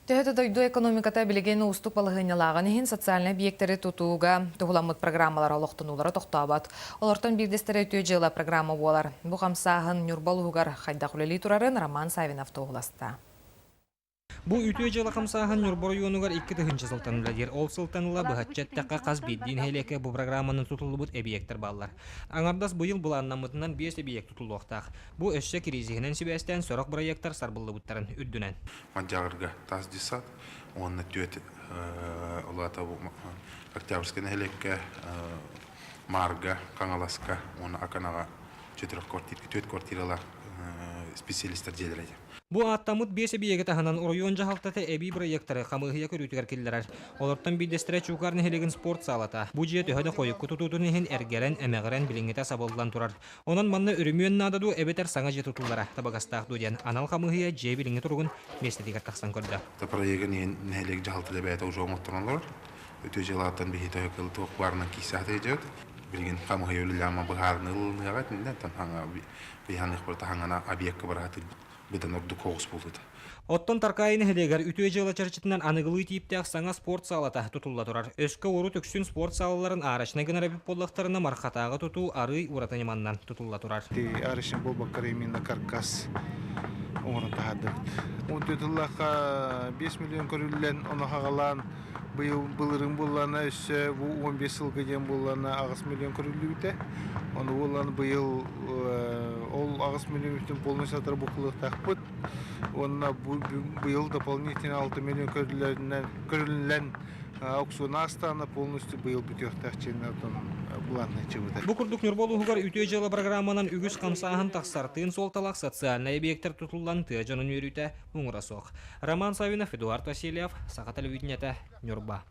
Төһөтө дойду экономиката билеген устук балыгынялаган иһин социальный объекттери тутууга тугуламмыт программалар олохтунулары тохтообот. Олортон бирдестери өтүө жыла программа буолар. Бу камсааһын Нюрбалуугар хайда хулели турарын Роман Савинов тугуласта. Бу үтүө жылы камсааһын Нюрбор юонугар 2 тыгынчы сылтаныла дер. Ол сылтаныла быһаччаттакка каз биддин хелеке бу программанын тутулубут объекттер баллар. Аңардас быйыл буланнамытынан 5 объект тутулуктак. Бу өссө кризисинен сибестен сорок проекттер сарбыллыбыттарын үддүнен. Маджарга тас дисат, он төт улата Октябрьский хелеке Марга, Кангаласка, он аканага 4 квартиралар специалисттер желерет. Бу аттамыт 5 объекты таһанан район жахалтата эби проекттары камыгыя көрүтүгөр киллерер. Олортон бидестре чукарны хелеген спорт салата. Бу жие төһөдө койук тутутун ихин эргерен эмегерен билиңете сабылдан турар. Онон манна үрүмүөн нададу эбетер саңа же тутуллара. Табагастаак дуден анал камыгыя же билиңе тургун местетигер таксан көрдө. Та проект не хелек жахалтыда бәйта уже омотторлар. Өтө жылаттан бихите кыл ток барынан кисаты жөт. Билген камыгыя үлләма быгарныл нагат нәтан ханга биханых порта хангана объект бараты. Оттон таркайын хелегер үтүө жылы чарчытынан аныгылы типтеак саңа спорт салата тутулла турар. Өскө уру төксүн спорт салаларын арачына гына боллактарына мархатага тутуу ары уратаныманнан тутулла турар. Арышын болбаккар именно каркас оңорун тахадык. Утутуллака 5 миллион көрүллен онохагалан былырың боллана өссө 15 жылга ден боллана агыс миллион көрүлүбүтэ. Оны боллан быйыл ол агыс миллион полностью сатыр букулуктакпыт. Онна быйыл дополнительно 6 миллион көрүллен аукцион астана полностью быйыл бүтөктакчын буланны чыбыта. Бу курдук Нюрбалуугар үтүө жылы программанан үгүс камсааһын таксартыын солталак социальный объекттер тутуллан тыажанын үйрүтэ муңурасок. Роман Савинов, Эдуард Васильев, Саха телевидениете, Нюрба.